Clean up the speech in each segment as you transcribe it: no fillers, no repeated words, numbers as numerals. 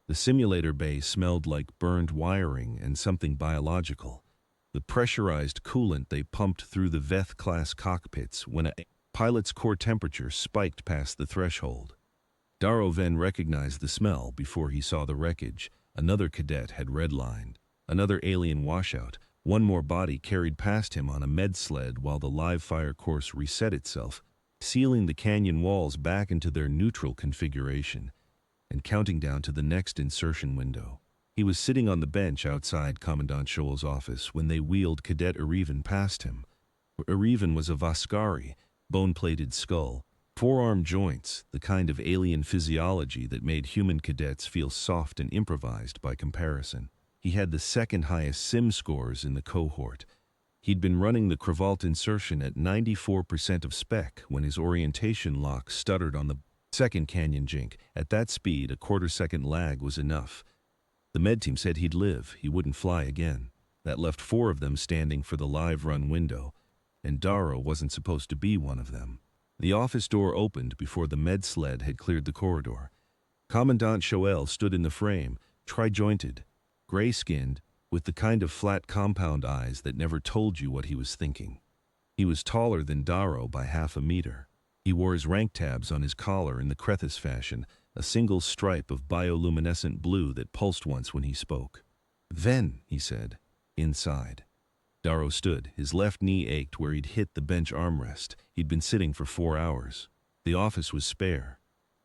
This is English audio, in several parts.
The simulator bay smelled like burned wiring and something biological. The pressurized coolant they pumped through the Veth-class cockpits when a pilot's core temperature spiked past the threshold. Darrow then recognized the smell before he saw the wreckage. Another cadet had redlined. Another alien washout. One more body carried past him on a med sled while the live fire course reset itself, sealing the canyon walls back into their neutral configuration, and counting down to the next insertion window. He was sitting on the bench outside Commandant Shoel's office when they wheeled Cadet Erivan past him. Erivan was a Vaskari, bone-plated skull, forearm joints, the kind of alien physiology that made human cadets feel soft and improvised by comparison. He had the second highest sim scores in the cohort. He'd been running the Cravalt insertion at 94% of spec when his orientation lock stuttered on the second canyon jink. At that speed, a quarter-second lag was enough. The med team said he'd live, he wouldn't fly again. That left 4 of them standing for the live run window, and Darrow wasn't supposed to be one of them. The office door opened before the med sled had cleared the corridor. Commandant Shoel stood in the frame, tri-jointed, gray-skinned, with the kind of flat compound eyes that never told you what he was thinking. He was taller than Darrow by half a meter. He wore his rank tabs on his collar in the Krethis fashion, a single stripe of bioluminescent blue that pulsed once when he spoke. "Then," he said, "inside." Darrow stood. His left knee ached where he'd hit the bench armrest. He'd been sitting for 4 hours. The office was spare.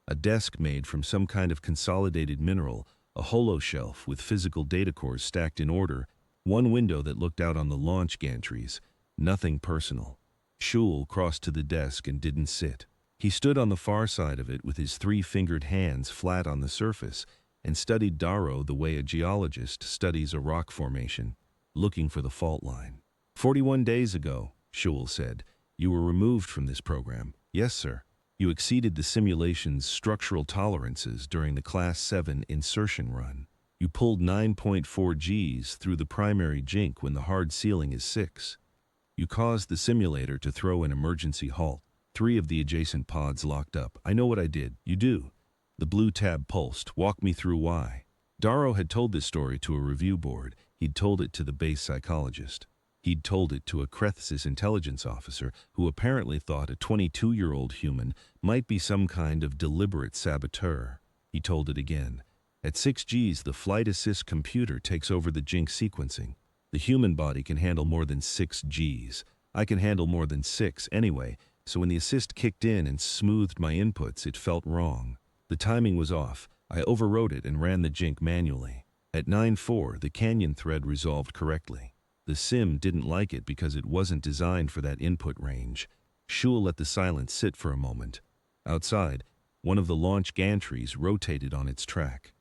A desk made from some kind of consolidated mineral, a holoshelf with physical data cores stacked in order, one window that looked out on the launch gantries. Nothing personal. Shoel crossed to the desk and didn't sit. He stood on the far side of it with his 3-fingered hands flat on the surface and studied Darrow the way a geologist studies a rock formation, looking for the fault line. 41 days ago, Shoel said, you were removed from this program. Yes, sir. You exceeded the simulation's structural tolerances during the Class 7 insertion run. You pulled 9.4 Gs through the primary jink when the hard ceiling is 6. You caused the simulator to throw an emergency halt. 3 of the adjacent pods locked up. I know what I did. You do. The blue tab pulsed. Walk me through why. Darrow had told this story to a review board. He'd told it to the base psychologist. He'd told it to a Krethis intelligence officer who apparently thought a 22-year-old human might be some kind of deliberate saboteur. He told it again. At 6 Gs, the flight assist computer takes over the jink sequencing. The human body can handle more than 6 Gs. I can handle more than 6 anyway, so when the assist kicked in and smoothed my inputs, it felt wrong. The timing was off. I overrode it and ran the jink manually. At 9.4, the canyon thread resolved correctly. The sim didn't like it because it wasn't designed for that input range. Shoel let the silence sit for a moment. Outside, one of the launch gantries rotated on its track.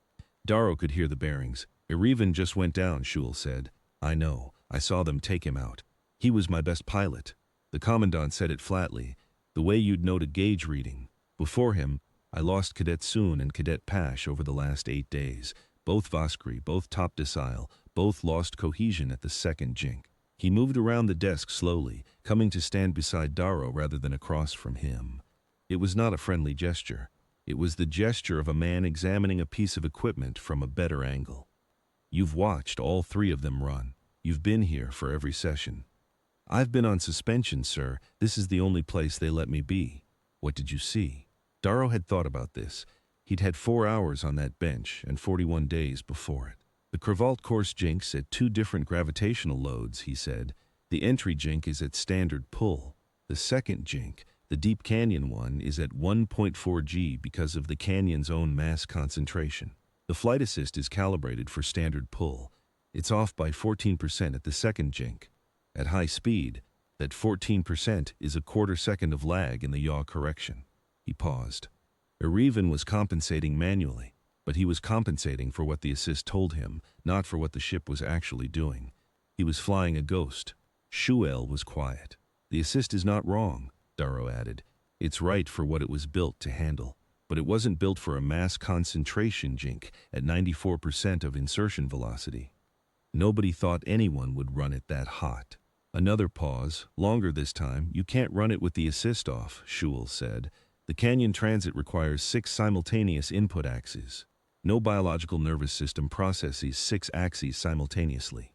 Darrow could hear the bearings. Erivan just went down, Shoel said. I know. I saw them take him out. He was my best pilot. The Commandant said it flatly, the way you'd note a gauge reading. Before him, I lost Cadet Soon and Cadet Pash over the last 8 days. Both Voskry, both top decile, both lost cohesion at the second jink. He moved around the desk slowly, coming to stand beside Darrow rather than across from him. It was not a friendly gesture. It was the gesture of a man examining a piece of equipment from a better angle. You've watched all 3 of them run. You've been here for every session. I've been on suspension, sir. This is the only place they let me be. What did you see? Darrow had thought about this. He'd had 4 hours on that bench and 41 days before it. The Cravalt course jink's at 2 different gravitational loads, he said. The entry jink is at standard pull. The second jink, the Deep Canyon one, is at 1.4 G because of the canyon's own mass concentration. The flight assist is calibrated for standard pull. It's off by 14% at the second jink. At high speed, that 14% is a quarter second of lag in the yaw correction. He paused. Erivan was compensating manually, but he was compensating for what the assist told him, not for what the ship was actually doing. He was flying a ghost. Shoel was quiet. The assist is not wrong, Darrow added. It's right for what it was built to handle. But it wasn't built for a mass concentration jink at 94% of insertion velocity. Nobody thought anyone would run it that hot. Another pause, longer this time. You can't run it with the assist off, Shoel said. The canyon transit requires 6 simultaneous input axes. No biological nervous system processes 6 axes simultaneously.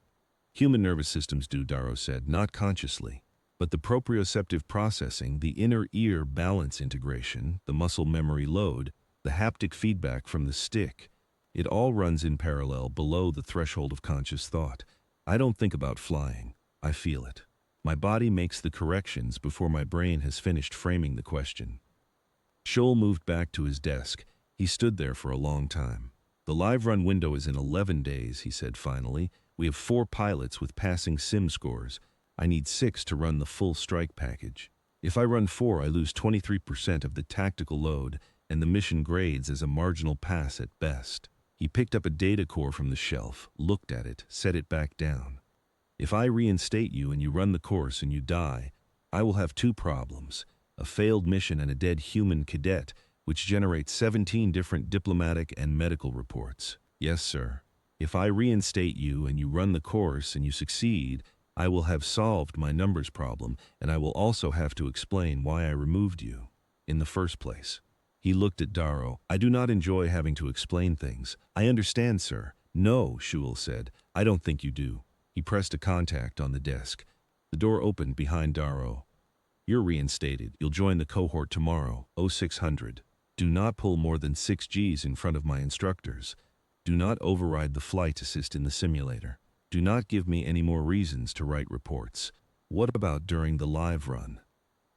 Human nervous systems do, Darrow said, not consciously. But the proprioceptive processing, the inner ear balance integration, the muscle memory load, the haptic feedback from the stick, it all runs in parallel below the threshold of conscious thought. I don't think about flying. I feel it. My body makes the corrections before my brain has finished framing the question. Shoel moved back to his desk. He stood there for a long time. The live run window is in 11 days, he said finally. We have 4 pilots with passing sim scores. I need 6 to run the full strike package. If I run 4, I lose 23% of the tactical load, and the mission grades as a marginal pass at best. He picked up a data core from the shelf, looked at it, set it back down. If I reinstate you and you run the course and you die, I will have 2 problems: a failed mission and a dead human cadet, which generates 17 different diplomatic and medical reports. Yes, sir. If I reinstate you and you run the course and you succeed, I will have solved my numbers problem, and I will also have to explain why I removed you in the first place. He looked at Darrow. I do not enjoy having to explain things. I understand, sir. No, Shoel said. I don't think you do. He pressed a contact on the desk. The door opened behind Darrow. You're reinstated. You'll join the cohort tomorrow, 0600. Do not pull more than 6 Gs in front of my instructors. Do not override the flight assist in the simulator. Do not give me any more reasons to write reports. What about during the live run?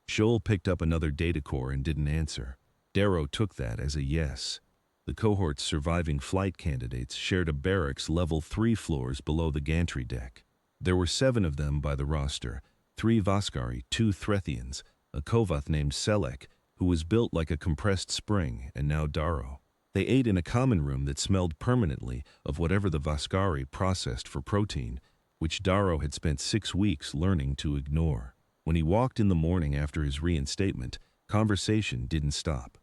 Shoel picked up another data core and didn't answer. Darrow took that as a yes. The cohort's surviving flight candidates shared a barracks level 3 floors below the gantry deck. There were 7 of them by the roster, 3 Vaskari, 2 Threthians, a Kovath named Selek, who was built like a compressed spring, and now Darrow. They ate in a common room that smelled permanently of whatever the Vaskari processed for protein, which Darrow had spent 6 weeks learning to ignore. When he walked in the morning after his reinstatement, conversation didn't stop.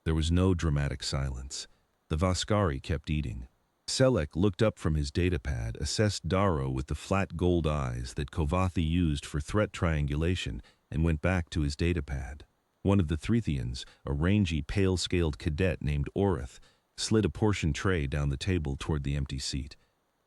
There was no dramatic silence. The Vaskari kept eating. Selek looked up from his datapad, assessed Darrow with the flat gold eyes that Kovathi used for threat triangulation, and went back to his datapad. One of the Threthians, a rangy, pale-scaled cadet named Orith, slid a portion tray down the table toward the empty seat.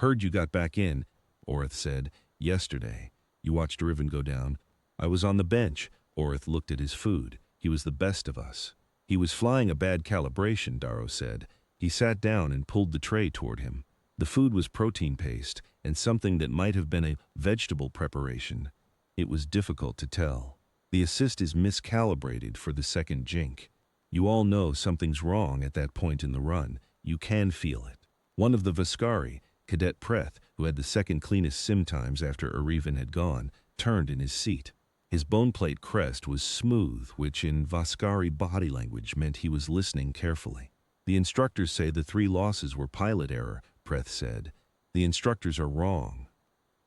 Heard you got back in, Orith said. Yesterday. You watched Riven go down. I was on the bench. Orith looked at his food. He was the best of us. He was flying a bad calibration, Darrow said. He sat down and pulled the tray toward him. The food was protein paste and something that might have been a vegetable preparation. It was difficult to tell. The assist is miscalibrated for the second jink. You all know something's wrong at that point in the run. You can feel it. One of the Vaskari, Cadet Preth, who had the second cleanest sim times after Arivan had gone, turned in his seat. His boneplate crest was smooth, which in Vaskari body language meant he was listening carefully. The instructors say the 3 losses were pilot error, Preth said. The instructors are wrong.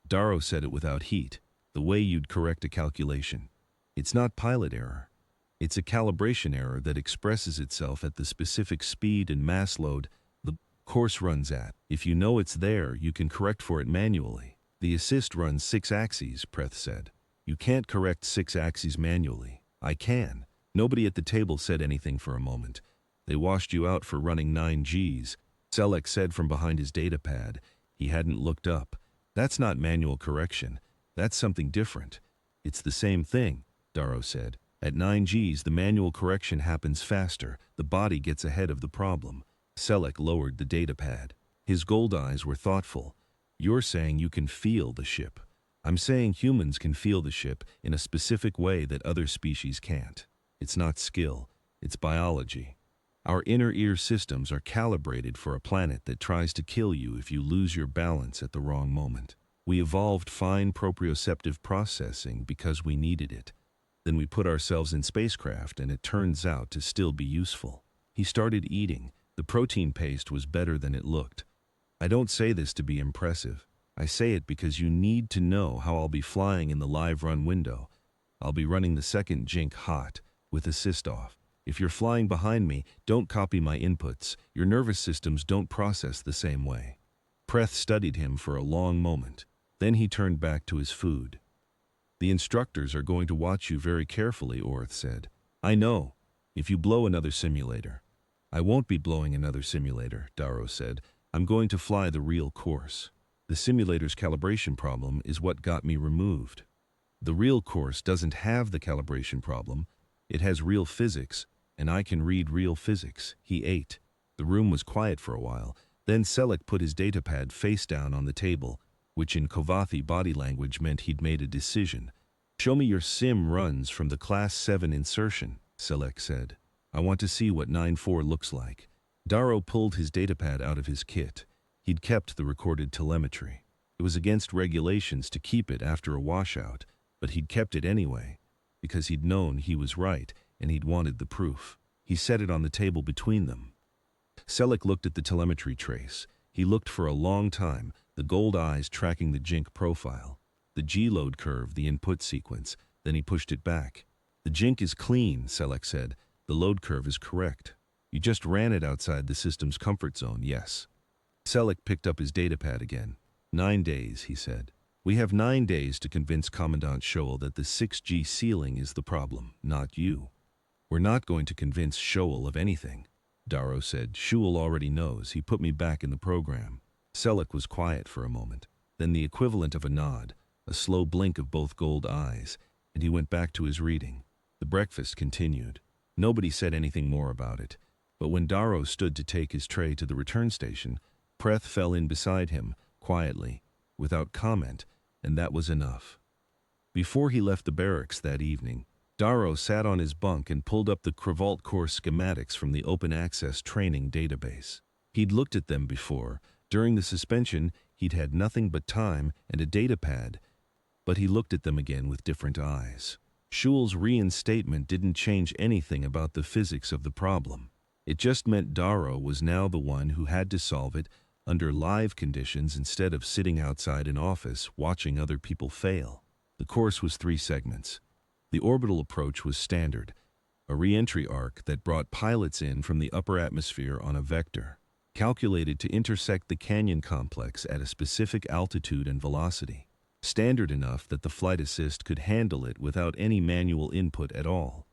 Darrow said it without heat, the way you'd correct a calculation. It's not pilot error. It's a calibration error that expresses itself at the specific speed and mass load the course runs at. If you know it's there, you can correct for it manually. The assist runs 6 axes, Preth said. You can't correct 6 axes manually. I can. Nobody at the table said anything for a moment. They washed you out for running 9 Gs. Selek said from behind his datapad. He hadn't looked up. That's not manual correction. That's something different. It's the same thing, Darrow said. At 9 Gs, the manual correction happens faster. The body gets ahead of the problem. Selek lowered the datapad. His gold eyes were thoughtful. You're saying you can feel the ship. I'm saying humans can feel the ship in a specific way that other species can't. It's not skill. It's biology. Our inner ear systems are calibrated for a planet that tries to kill you if you lose your balance at the wrong moment. We evolved fine proprioceptive processing because we needed it. Then we put ourselves in spacecraft and it turns out to still be useful. He started eating. The protein paste was better than it looked. I don't say this to be impressive. I say it because you need to know how I'll be flying in the live run window. I'll be running the second jink hot, with assist off. If you're flying behind me, don't copy my inputs. Your nervous systems don't process the same way. Preth studied him for a long moment. Then he turned back to his food. The instructors are going to watch you very carefully, Orith said. I know. If you blow another simulator. I won't be blowing another simulator, Darrow said. I'm going to fly the real course. The simulator's calibration problem is what got me removed. The real course doesn't have the calibration problem. It has real physics, and I can read real physics. He ate. The room was quiet for a while. Then Selleck put his datapad face down on the table, which in Kovathi body language meant he'd made a decision. Show me your sim runs from the Class 7 insertion, Selleck said. I want to see what 9-4 looks like. Darrow pulled his datapad out of his kit. He'd kept the recorded telemetry. It was against regulations to keep it after a washout, but he'd kept it anyway, because he'd known he was right and he'd wanted the proof. He set it on the table between them. Selleck looked at the telemetry trace. He looked for a long time, the gold eyes tracking the jink profile. The G-load curve, the input sequence. Then he pushed it back. The jink is clean, Selleck said. The load curve is correct. You just ran it outside the system's comfort zone, yes. Selleck picked up his datapad again. 9 days, he said. We have 9 days to convince Commandant Shoel that the 6G ceiling is the problem, not you. We're not going to convince Shoel of anything, Darrow said. Shoel already knows. He put me back in the program. Selleck was quiet for a moment. Then the equivalent of a nod, a slow blink of both gold eyes, and he went back to his reading. The breakfast continued. Nobody said anything more about it, but when Darrow stood to take his tray to the return station, Preth fell in beside him, quietly, without comment, and that was enough. Before he left the barracks that evening, Darrow sat on his bunk and pulled up the Cravalt course schematics from the open access training database. He'd looked at them before. During the suspension, he'd had nothing but time and a datapad, but he looked at them again with different eyes. Shoel's reinstatement didn't change anything about the physics of the problem. It just meant Darrow was now the one who had to solve it under live conditions instead of sitting outside an office watching other people fail. The course was 3 segments. The orbital approach was standard, a re-entry arc that brought pilots in from the upper atmosphere on a vector, calculated to intersect the canyon complex at a specific altitude and velocity. Standard enough that the flight assist could handle it without any manual input at all.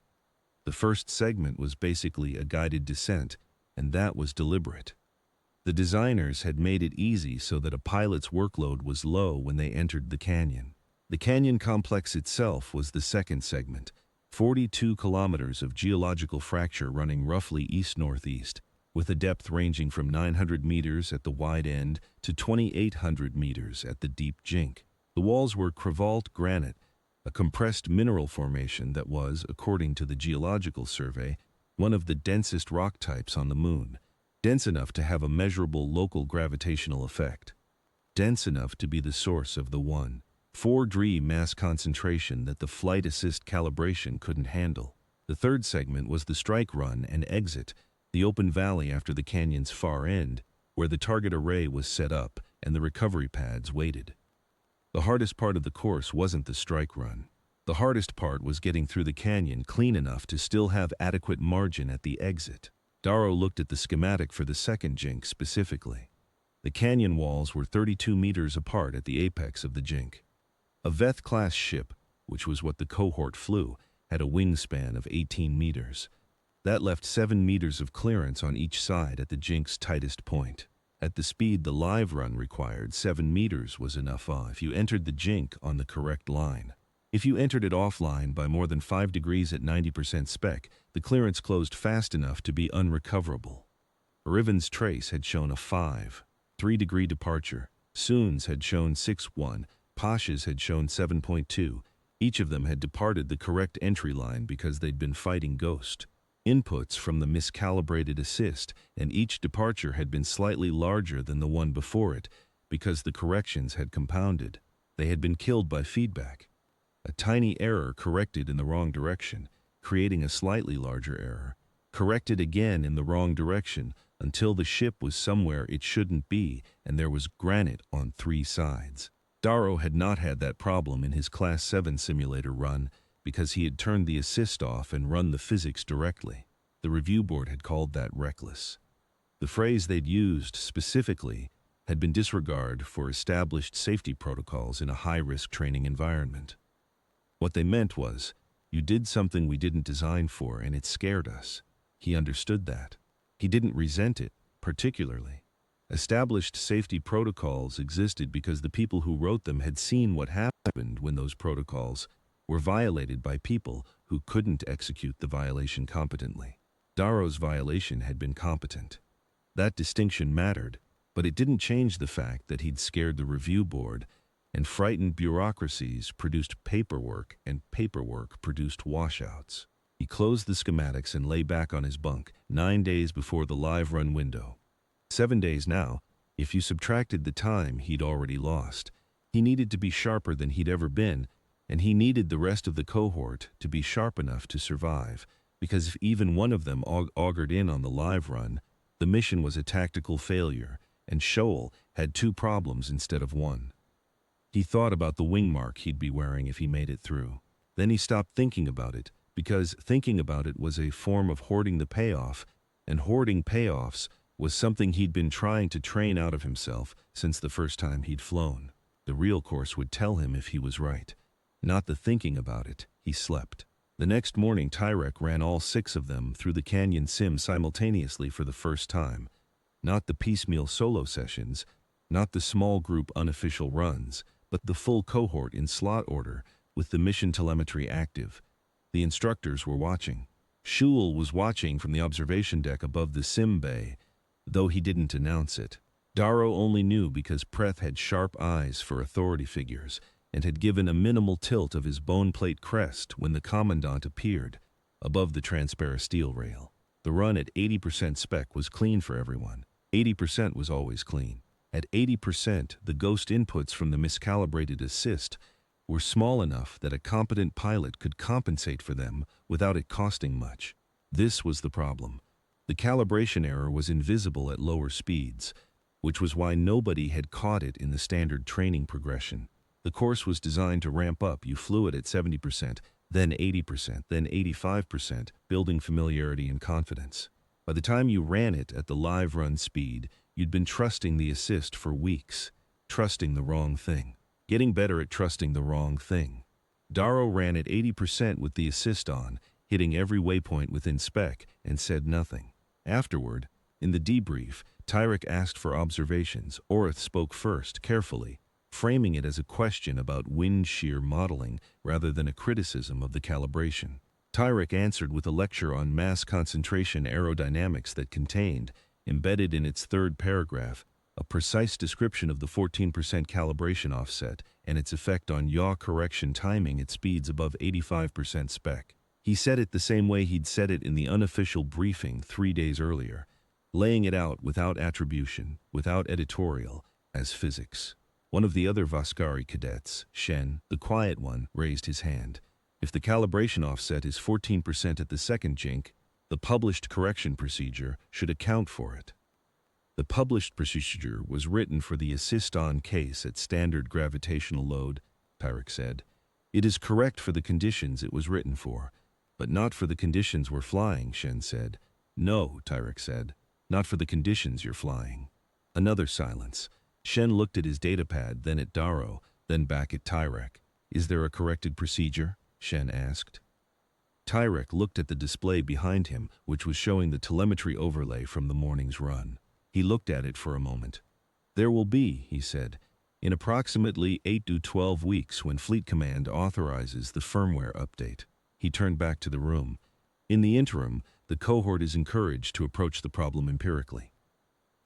The first segment was basically a guided descent, and that was deliberate. The designers had made it easy so that a pilot's workload was low when they entered the canyon. The canyon complex itself was the second segment, 42 kilometers of geological fracture running roughly east-northeast, with a depth ranging from 900 meters at the wide end to 2,800 meters at the deep jink. The walls were Cravalt granite, a compressed mineral formation that was, according to the Geological Survey, one of the densest rock types on the Moon, dense enough to have a measurable local gravitational effect, dense enough to be the source of the 1.4 mass concentration that the flight assist calibration couldn't handle. The third segment was the strike run and exit, the open valley after the canyon's far end, where the target array was set up and the recovery pads waited. The hardest part of the course wasn't the strike run. The hardest part was getting through the canyon clean enough to still have adequate margin at the exit. Darrow looked at the schematic for the second jink specifically. The canyon walls were 32 meters apart at the apex of the jink. A Veth-class ship, which was what the cohort flew, had a wingspan of 18 meters. That left 7 meters of clearance on each side at the jink's tightest point. At the speed the live run required, 7 meters was enough if you entered the jink on the correct line. If you entered it offline by more than 5 degrees at 90% spec, the clearance closed fast enough to be unrecoverable. Riven's trace had shown a 5.3 degree departure. Soon's had shown 6.1. Pasha's had shown 7.2. Each of them had departed the correct entry line because they'd been fighting Ghost. Inputs from the miscalibrated assist, and each departure had been slightly larger than the one before it because the corrections had compounded. They had been killed by feedback. A tiny error corrected in the wrong direction, creating a slightly larger error, corrected again in the wrong direction until the ship was somewhere it shouldn't be and there was granite on 3 sides. Darrow had not had that problem in his Class 7 simulator run, because he had turned the assist off and run the physics directly. The review board had called that reckless. The phrase they'd used specifically had been disregard for established safety protocols in a high-risk training environment. What they meant was, you did something we didn't design for and it scared us. He understood that. He didn't resent it, particularly. Established safety protocols existed because the people who wrote them had seen what happened when those protocols were violated by people who couldn't execute the violation competently. Darrow's violation had been competent. That distinction mattered, but it didn't change the fact that he'd scared the review board, and frightened bureaucracies produced paperwork, and paperwork produced washouts. He closed the schematics and lay back on his bunk, 9 days before the live run window. 7 days now, if you subtracted the time he'd already lost. He needed to be sharper than he'd ever been, and he needed the rest of the cohort to be sharp enough to survive, because if even one of them augured in on the live run, the mission was a tactical failure, and Shoel had 2 problems instead of 1. He thought about the wing mark he'd be wearing if he made it through. Then he stopped thinking about it, because thinking about it was a form of hoarding the payoff, and hoarding payoffs was something he'd been trying to train out of himself since the first time he'd flown. The real course would tell him if he was right. Not the thinking about it. He slept. The next morning, Tyrek ran all 6 of them through the canyon sim simultaneously for the first time. Not the piecemeal solo sessions, not the small group unofficial runs, but the full cohort in slot order with the mission telemetry active. The instructors were watching. Shoel was watching from the observation deck above the sim bay, though he didn't announce it. Darrow only knew because Preth had sharp eyes for authority figures and had given a minimal tilt of his bone plate crest when the Commandant appeared, above the transparent steel rail. The run at 80% spec was clean for everyone. 80% was always clean. At 80%, the ghost inputs from the miscalibrated assist were small enough that a competent pilot could compensate for them without it costing much. This was the problem. The calibration error was invisible at lower speeds, which was why nobody had caught it in the standard training progression. The course was designed to ramp up. You flew it at 70%, then 80%, then 85%, building familiarity and confidence. By the time you ran it at the live run speed, you'd been trusting the assist for weeks, trusting the wrong thing, getting better at trusting the wrong thing. Darrow ran at 80% with the assist on, hitting every waypoint within spec, and said nothing. Afterward, in the debrief, Tyrek asked for observations. Orith spoke first, carefully, framing it as a question about wind shear modeling rather than a criticism of the calibration. Tyrek answered with a lecture on mass concentration aerodynamics that contained, embedded in its 3rd paragraph, a precise description of the 14% calibration offset and its effect on yaw correction timing at speeds above 85% spec. He said it the same way he'd said it in the unofficial briefing 3 days earlier, laying it out without attribution, without editorial, as physics. One of the other Vaskari cadets, Shen, the quiet one, raised his hand. If the calibration offset is 14% at the second jink, the published correction procedure should account for it. The published procedure was written for the assist-on case at standard gravitational load, Tyrek said. It is correct for the conditions it was written for, but not for the conditions we're flying, Shen said. No, Tyrek said. Not for the conditions you're flying. Another silence. Shen looked at his datapad, then at Darrow, then back at Tyrek. Is there a corrected procedure? Shen asked. Tyrek looked at the display behind him, which was showing the telemetry overlay from the morning's run. He looked at it for a moment. There will be, he said, in approximately 8 to 12 weeks when Fleet Command authorizes the firmware update. He turned back to the room. In the interim, the cohort is encouraged to approach the problem empirically.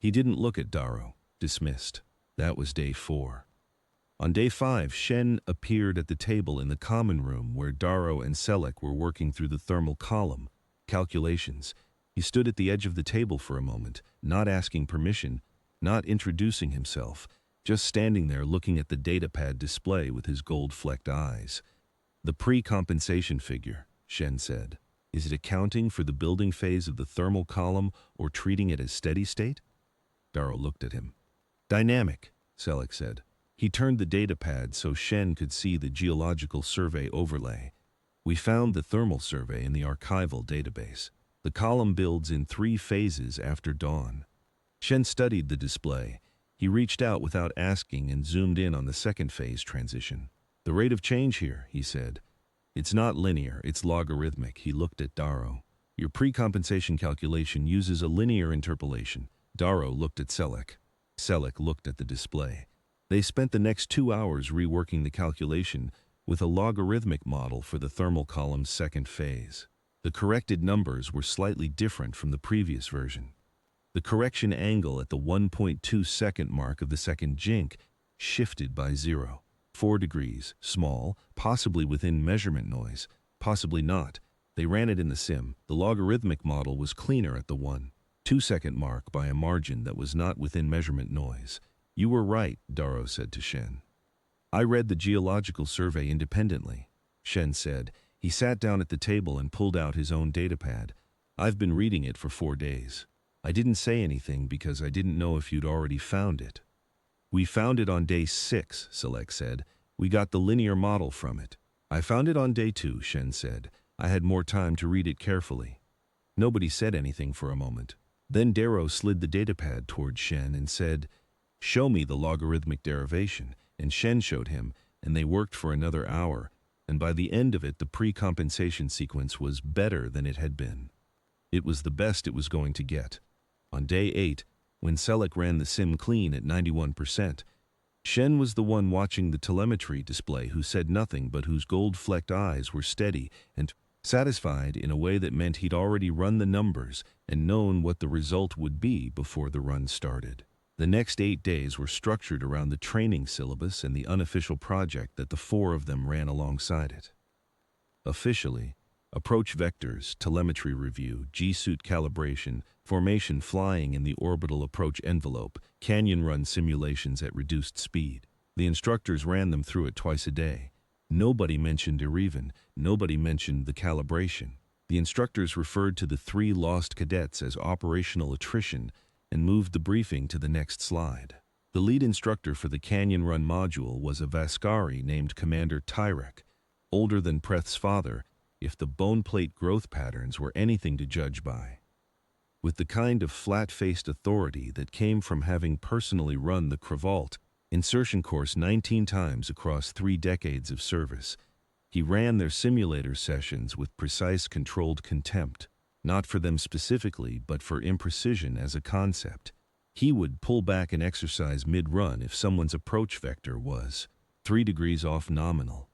He didn't look at Darrow, dismissed. That was day 4. On day 5, Shen appeared at the table in the common room where Darrow and Selek were working through the thermal column calculations. He stood at the edge of the table for a moment, not asking permission, not introducing himself, just standing there looking at the datapad display with his gold-flecked eyes. The pre-compensation figure, Shen said. Is it accounting for the building phase of the thermal column or treating it as steady state? Darrow looked at him. Dynamic, Selek said. He turned the datapad so Shen could see the geological survey overlay. We found the thermal survey in the archival database. The column builds in 3 phases after dawn. Shen studied the display. He reached out without asking and zoomed in on the second phase transition. The rate of change here, he said. It's not linear, it's logarithmic. He looked at Darrow. Your pre-compensation calculation uses a linear interpolation. Darrow looked at Selleck. Selleck looked at the display. They spent the next 2 hours reworking the calculation with a logarithmic model for the thermal column's second phase. The corrected numbers were slightly different from the previous version. The correction angle at the 1.2 second mark of the second jink shifted by 0.4 degrees, small, possibly within measurement noise, possibly not. They ran it in the sim. The logarithmic model was cleaner at the 1.2 second mark by a margin that was not within measurement noise. You were right, Darrow said to Shen. I read the geological survey independently, Shen said. He sat down at the table and pulled out his own datapad. I've been reading it for 4 days. I didn't say anything because I didn't know if you'd already found it. We found it on day 6, Selleck said. We got the linear model from it. I found it on day 2, Shen said. I had more time to read it carefully. Nobody said anything for a moment. Then Darrow slid the datapad toward Shen and said, "Show me the logarithmic derivation," and Shen showed him, and they worked for another hour, and by the end of it the pre-compensation sequence was better than it had been. It was the best it was going to get. On day 8, when Selleck ran the sim clean at 91%, Shen was the one watching the telemetry display who said nothing but whose gold-flecked eyes were steady and satisfied in a way that meant he'd already run the numbers and known what the result would be before the run started. The next 8 days were structured around the training syllabus and the unofficial project that the 4 of them ran alongside it. Officially, approach vectors, telemetry review, G-suit calibration, formation flying in the orbital approach envelope, canyon run simulations at reduced speed. The instructors ran them through it twice a day. Nobody mentioned Ereven, nobody mentioned the calibration. The instructors referred to the 3 lost cadets as operational attrition and moved the briefing to the next slide. The lead instructor for the Canyon Run module was a Vascari named Commander Tyrek, older than Preth's father, if the bone plate growth patterns were anything to judge by. With the kind of flat-faced authority that came from having personally run the Cravalt insertion course 19 times across 3 decades of service, he ran their simulator sessions with precise controlled contempt. Not for them specifically, but for imprecision as a concept. He would pull back an exercise mid-run if someone's approach vector was 3 degrees off nominal.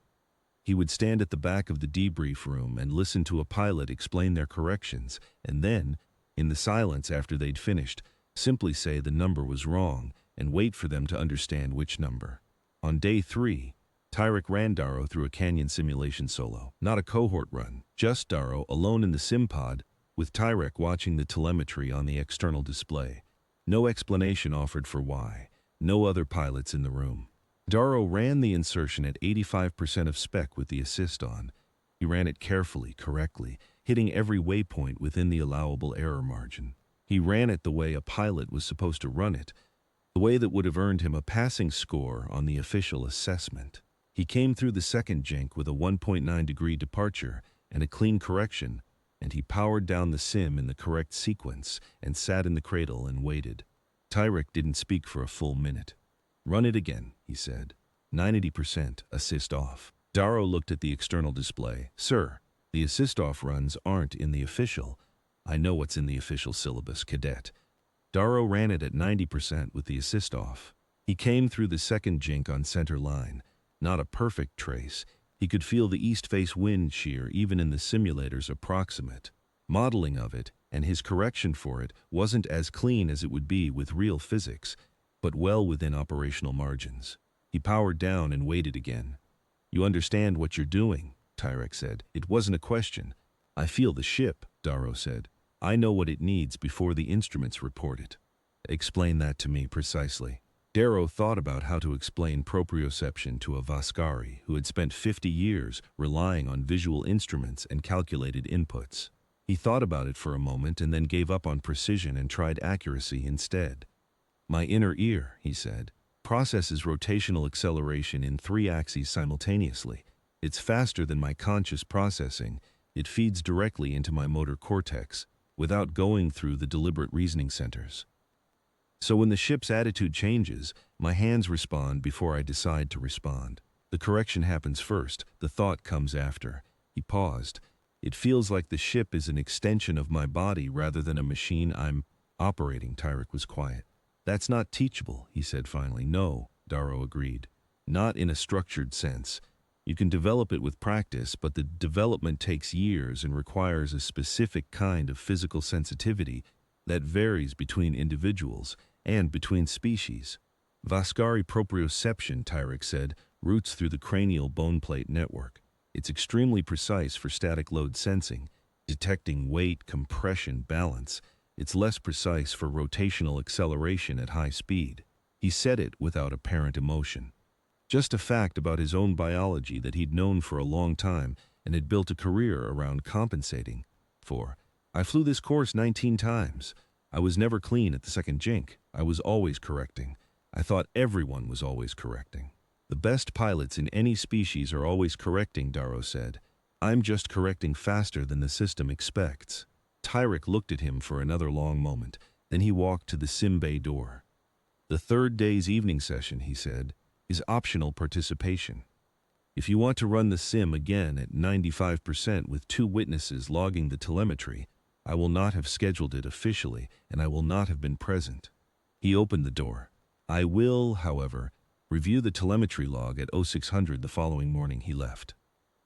He would stand at the back of the debrief room and listen to a pilot explain their corrections, and then, in the silence after they'd finished, simply say the number was wrong and wait for them to understand which number. On day 3, Tyrek ran Darrow through a canyon simulation solo, not a cohort run, just Darrow alone in the sim pod, with Tyrek watching the telemetry on the external display. No explanation offered for why. No other pilots in the room. Darrow ran the insertion at 85% of spec with the assist on. He ran it carefully, correctly, hitting every waypoint within the allowable error margin. He ran it the way a pilot was supposed to run it, the way that would have earned him a passing score on the official assessment. He came through the second jink with a 1.9 degree departure and a clean correction, and he powered down the sim in the correct sequence and sat in the cradle and waited. Tyrek didn't speak for a full minute. "Run it again," he said. 90%, assist off. Darrow looked at the external display. "Sir, the assist off runs aren't in the official." "I know what's in the official syllabus, cadet." Darrow ran it at 90% with the assist off. He came through the second jink on center line. Not a perfect trace. He could feel the east-face wind shear even in the simulator's approximate modeling of it, and his correction for it wasn't as clean as it would be with real physics, but well within operational margins. He powered down and waited again. "You understand what you're doing," Tyrek said. "It wasn't a question." "I feel the ship," Darrow said. "I know what it needs before the instruments report it." "Explain that to me precisely." Darrow thought about how to explain proprioception to a Vascari who had spent 50 years relying on visual instruments and calculated inputs. He thought about it for a moment and then gave up on precision and tried accuracy instead. "My inner ear," he said, "processes rotational acceleration in 3 axes simultaneously. It's faster than my conscious processing. It feeds directly into my motor cortex without going through the deliberate reasoning centers. So when the ship's attitude changes, my hands respond before I decide to respond. The correction happens first, the thought comes after." He paused. It feels like the ship is an extension of my body rather than a machine I'm operating. Tyrek was quiet. That's not teachable, he said finally. No, Darrow agreed. Not in a structured sense. You can develop it with practice, but the development takes years and requires a specific kind of physical sensitivity that varies between individuals and between species. Vascari proprioception, Tyrek said, routes through the cranial bone plate network. It's extremely precise for static load sensing, detecting weight, compression, balance. It's less precise for rotational acceleration at high speed. He said it without apparent emotion. Just a fact about his own biology that he'd known for a long time and had built a career around compensating for. I flew this course 19 times. I was never clean at the second jink. I was always correcting. I thought everyone was always correcting. The best pilots in any species are always correcting, Darrow said. I'm just correcting faster than the system expects. Tyrek looked at him for another long moment. Then he walked to the sim bay door. The third day's evening session, he said, is optional participation. If you want to run the sim again at 95% with 2 witnesses logging the telemetry, I will not have scheduled it officially, and I will not have been present. He opened the door. I will, however, review the telemetry log at 0600 the following morning. He left.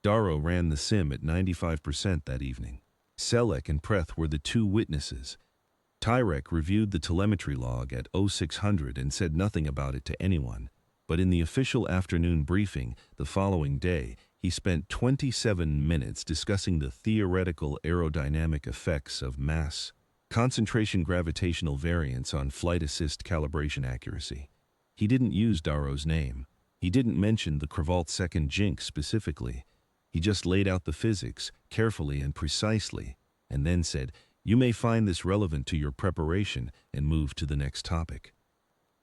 Darrow ran the sim at 95% that evening. Selleck and Preth were the 2 witnesses. Tyrek reviewed the telemetry log at 0600 and said nothing about it to anyone, but in the official afternoon briefing the following day, he spent 27 minutes discussing the theoretical aerodynamic effects of mass concentration gravitational variance on flight assist calibration accuracy. He didn't use Darrow's name. He didn't mention the Cravalt's second jink specifically. He just laid out the physics carefully and precisely, and then said, "You may find this relevant to your preparation," and moved to the next topic.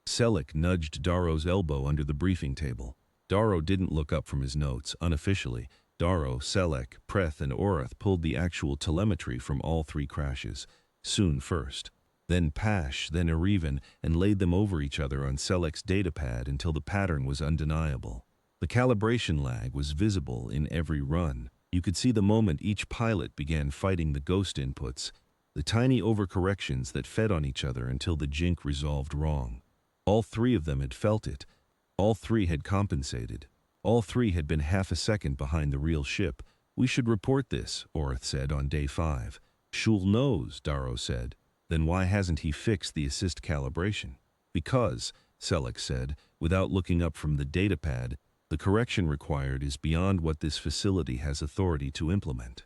Selleck nudged Darrow's elbow under the briefing table. Darrow didn't look up from his notes. Unofficially, Darrow, Selleck, Preth, and Orath pulled the actual telemetry from all 3 crashes. Soon first, then Pash, then Erivan, and laid them over each other on Selleck's datapad until the pattern was undeniable. The calibration lag was visible in every run. You could see the moment each pilot began fighting the ghost inputs, the tiny overcorrections that fed on each other until the jink resolved wrong. All 3 of them had felt it. All 3 had compensated. All 3 had been half a second behind the real ship. We should report this, Orath said on day 5. Shoel knows, Darrow said. Then why hasn't he fixed the assist calibration? Because, Selleck said, without looking up from the datapad, the correction required is beyond what this facility has authority to implement.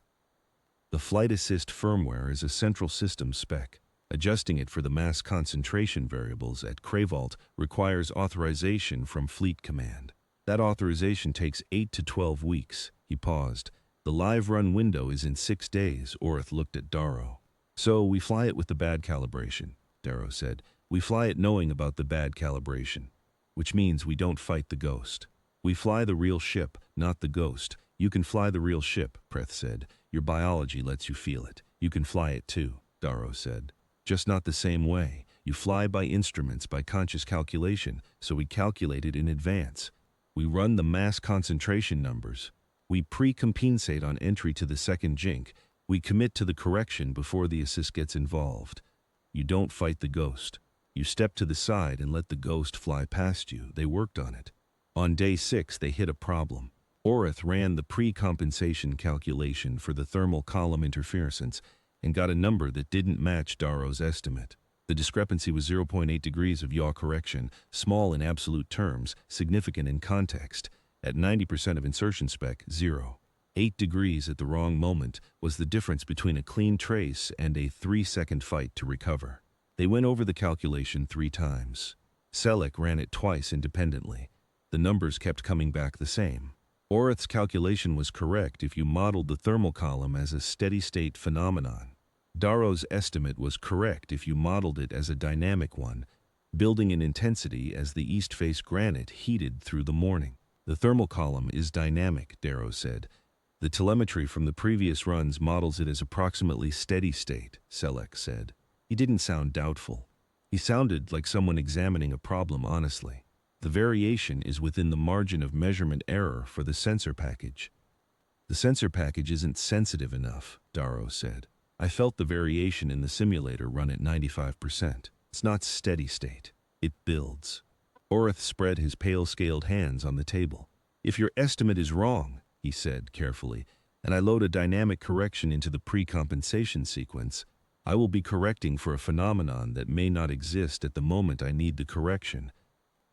The flight assist firmware is a central system spec. Adjusting it for the mass concentration variables at Cravalт requires authorization from Fleet Command. That authorization takes 8 to 12 weeks. He paused. The live run window is in 6 days, Orath looked at Darrow. So we fly it with the bad calibration, Darrow said. We fly it knowing about the bad calibration, which means we don't fight the ghost. We fly the real ship, not the ghost. You can fly the real ship, Preth said. Your biology lets you feel it. You can fly it too, Darrow said. Just not the same way. You fly by instruments, by conscious calculation, so we calculate it in advance. We run the mass concentration numbers. We pre-compensate on entry to the second jink. We commit to the correction before the assist gets involved. You don't fight the ghost. You step to the side and let the ghost fly past you. They worked on it. On day 6, they hit a problem. Orath ran the pre-compensation calculation for the thermal column interference and got a number that didn't match Darrow's estimate. The discrepancy was 0.8 degrees of yaw correction, small in absolute terms, significant in context. At 90% of insertion spec, 0. 8 degrees at the wrong moment was the difference between a clean trace and a 3-second fight to recover. They went over the calculation 3 times. Selleck ran it twice independently. The numbers kept coming back the same. Orath's calculation was correct if you modeled the thermal column as a steady-state phenomenon. Darrow's estimate was correct if you modeled it as a dynamic one, building in intensity as the east-face granite heated through the morning. The thermal column is dynamic, Darrow said. The telemetry from the previous runs models it as approximately steady-state, Selleck said. He didn't sound doubtful. He sounded like someone examining a problem honestly. The variation is within the margin of measurement error for the sensor package. The sensor package isn't sensitive enough, Darrow said. I felt the variation in the simulator run at 95%. It's not steady state. It builds. Orth spread his pale-scaled hands on the table. If your estimate is wrong, he said carefully, and I load a dynamic correction into the pre-compensation sequence, I will be correcting for a phenomenon that may not exist at the moment I need the correction.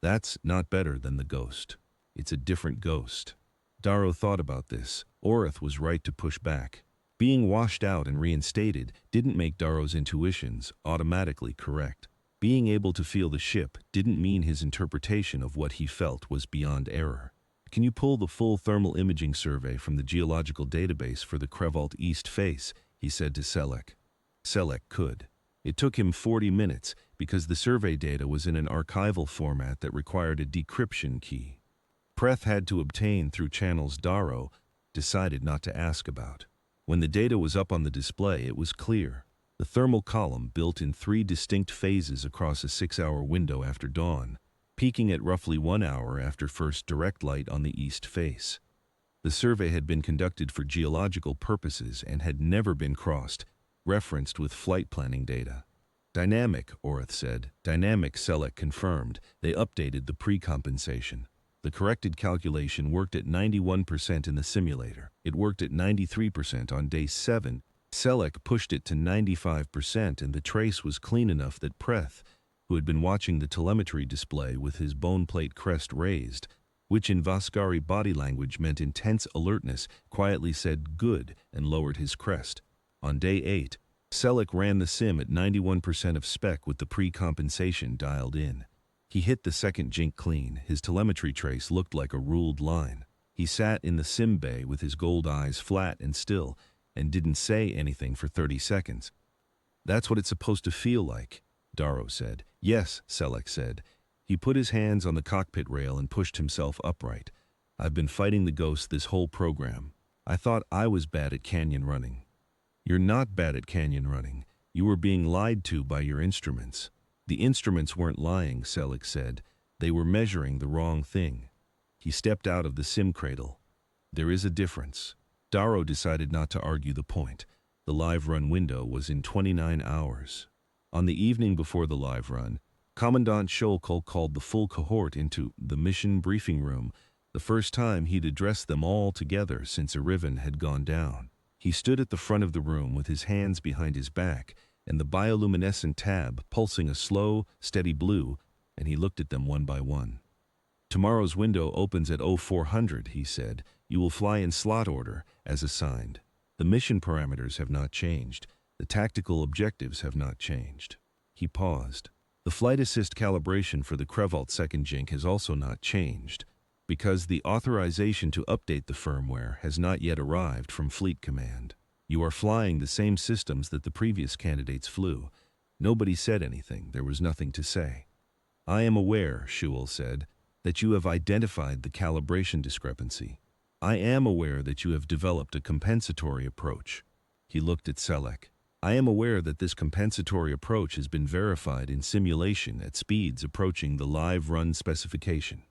That's not better than the ghost. It's a different ghost. Darrow thought about this. Orth was right to push back. Being washed out and reinstated didn't make Darrow's intuitions automatically correct. Being able to feel the ship didn't mean his interpretation of what he felt was beyond error. Can you pull the full thermal imaging survey from the geological database for the Crevault East face? He said to Selleck. Selleck could. It took him 40 minutes because the survey data was in an archival format that required a decryption key. Preth had to obtain through channels Darrow decided not to ask about. When the data was up on the display, it was clear. The thermal column built in 3 distinct phases across a 6-hour window after dawn, peaking at roughly 1 hour after first direct light on the east face. The survey had been conducted for geological purposes and had never been referenced with flight planning data. Dynamic, Orth said. Dynamic, Selleck confirmed. They updated the pre-compensation. The corrected calculation worked at 91% in the simulator. It worked at 93% on day 7. Selleck pushed it to 95%, and the trace was clean enough that Preth, who had been watching the telemetry display with his bone plate crest raised, which in Vaskari body language meant intense alertness, quietly said good and lowered his crest. On day 8, Selleck ran the sim at 91% of spec with the pre-compensation dialed in. He hit the second jink clean. His telemetry trace looked like a ruled line. He sat in the sim bay with his gold eyes flat and still, and didn't say anything for 30 seconds. That's what it's supposed to feel like, Darrow said. Yes, Selleck said. He put his hands on the cockpit rail and pushed himself upright. I've been fighting the ghost this whole program. I thought I was bad at canyon running. You're not bad at canyon running. You were being lied to by your instruments. The instruments weren't lying, Selleck said. They were measuring the wrong thing. He stepped out of the sim cradle. There is a difference. Darrow decided not to argue the point. The live run window was in 29 hours. On the evening before the live run, Commandant Shoel called the full cohort into the mission briefing room, the first time he'd addressed them all together since Arivan had gone down. He stood at the front of the room with his hands behind his back and the bioluminescent tab pulsing a slow, steady blue, and he looked at them one by one. Tomorrow's window opens at 0400, he said. You will fly in slot order, as assigned. The mission parameters have not changed. The tactical objectives have not changed. He paused. The flight assist calibration for the Crevault second jink has also not changed, because the authorization to update the firmware has not yet arrived from Fleet Command. You are flying the same systems that the previous candidates flew. Nobody said anything. There was nothing to say. I am aware, Shoel said, that you have identified the calibration discrepancy. I am aware that you have developed a compensatory approach. He looked at Selleck. I am aware that this compensatory approach has been verified in simulation at speeds approaching the live run specification.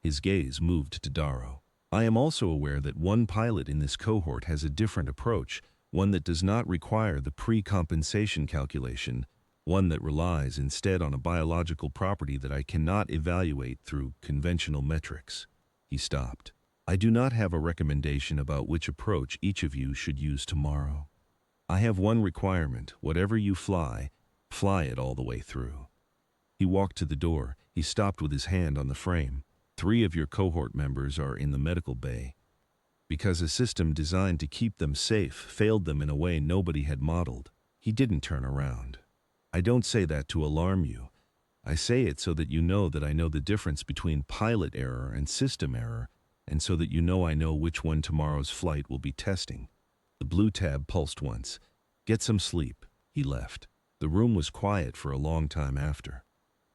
His gaze moved to Darrow. I am also aware that one pilot in this cohort has a different approach, one that does not require the pre-compensation calculation, one that relies instead on a biological property that I cannot evaluate through conventional metrics. He stopped. I do not have a recommendation about which approach each of you should use tomorrow. I have one requirement. Whatever you fly it all the way through. He walked to the door. He stopped with his hand on the frame. 3 of your cohort members are in the medical bay, because a system designed to keep them safe failed them in a way nobody had modeled. He didn't turn around. I don't say that to alarm you. I say it so that you know that I know the difference between pilot error and system error, and so that you know I know which one tomorrow's flight will be testing. The blue tab pulsed once. Get some sleep. He left. The room was quiet for a long time after.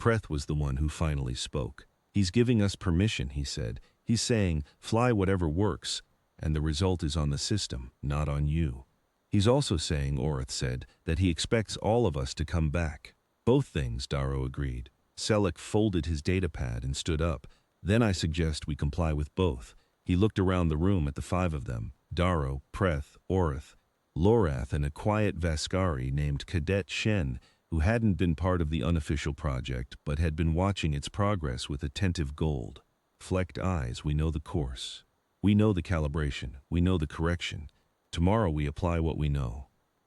Preth was the one who finally spoke. He's giving us permission, he said. He's saying, fly whatever works, and the result is on the system, not on you. He's also saying, Orth said, that he expects all of us to come back. Both things, Darrow agreed. Selleck folded his datapad and stood up. Then I suggest we comply with both. He looked around the room at the 5 of them. Darrow, Preth, Orith, Lorath, and a quiet Vascari named Cadet Shen, who hadn't been part of the unofficial project but had been watching its progress with attentive gold. Flecked eyes, we know the course. We know the calibration. We know the correction. Tomorrow we apply what we know.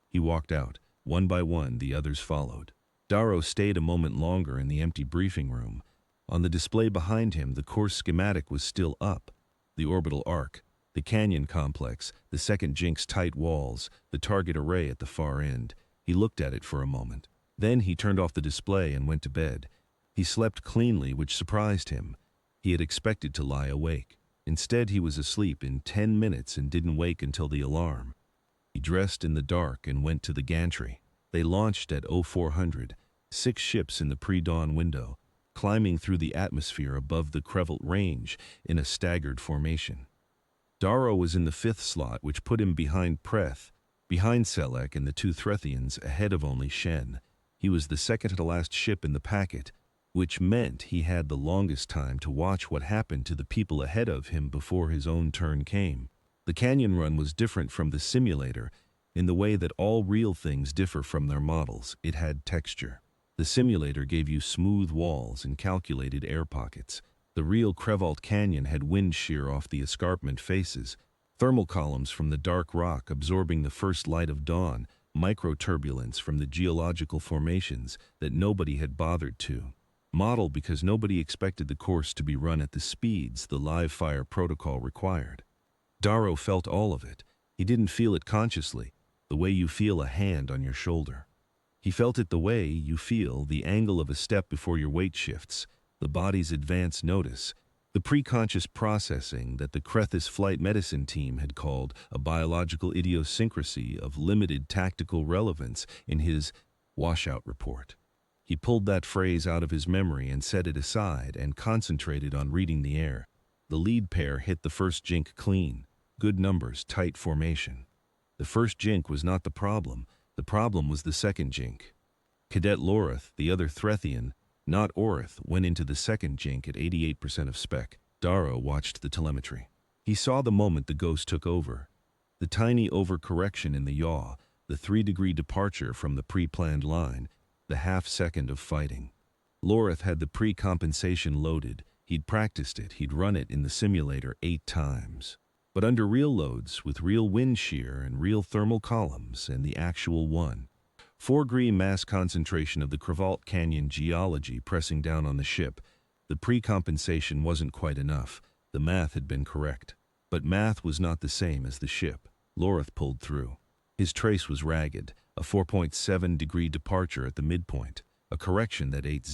He walked out. One by one, the others followed. Darrow stayed a moment longer in the empty briefing room. On the display behind him, the course schematic was still up. The orbital arc, the canyon complex, the second jink's tight walls, the target array at the far end. He looked at it for a moment. Then he turned off the display and went to bed. He slept cleanly, which surprised him. He had expected to lie awake. Instead, he was asleep in 10 minutes and didn't wake until the alarm. He dressed in the dark and went to the gantry. They launched at 0400, 6 ships in the pre-dawn window, climbing through the atmosphere above the Crevelt Range in a staggered formation. Darrow was in the 5th slot, which put him behind Preth, behind Selek and the 2 Threthians, ahead of only Shen. He was the second-to-last ship in the packet, which meant he had the longest time to watch what happened to the people ahead of him before his own turn came. The canyon run was different from the simulator in the way that all real things differ from their models. It had texture. The simulator gave you smooth walls and calculated air pockets. The real Crevelt Canyon had wind shear off the escarpment faces, thermal columns from the dark rock absorbing the first light of dawn, microturbulence from the geological formations that nobody had bothered to model because nobody expected the course to be run at the speeds the live fire protocol required. Darrow felt all of it. He didn't feel it consciously, the way you feel a hand on your shoulder. He felt it the way you feel the angle of a step before your weight shifts, the body's advance notice, the preconscious processing that the Crethis flight medicine team had called a biological idiosyncrasy of limited tactical relevance in his washout report. He pulled that phrase out of his memory and set it aside and concentrated on reading the air. The lead pair hit the first jink clean. Good numbers, tight formation. The first jink was not the problem. The problem was the second jink. Cadet Lorath, the other Threthian, not Orith, went into the second jink at 88% of spec. Darrow watched the telemetry. He saw the moment the ghost took over. The tiny overcorrection in the yaw, the 3-degree departure from the pre-planned line, the half-second of fighting. Lorath had the pre-compensation loaded. He'd practiced it. He'd run it in the simulator 8 times. But under real loads, with real wind shear and real thermal columns and the actual 4-degree mass concentration of the Crevelt Canyon geology pressing down on the ship, the pre-compensation wasn't quite enough. The math had been correct. But math was not the same as the ship. Lorath pulled through. His trace was ragged, a 4.7-degree departure at the midpoint, a correction that ate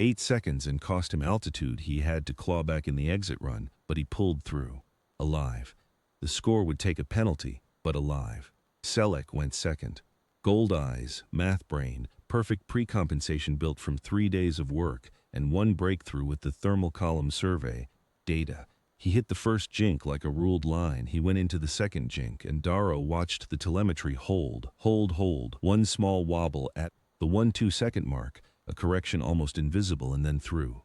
8 seconds and cost him altitude he had to claw back in the exit run, but he pulled through. Alive. The score would take a penalty, but alive. Selek went second. Gold eyes, math brain, perfect pre-compensation built from 3 days of work and 1 breakthrough with the thermal column survey. Data. He hit the first jink like a ruled line. He went into the second jink, and Darrow watched the telemetry hold. 1 small wobble at the 1-2 second mark, a correction almost invisible, and then through.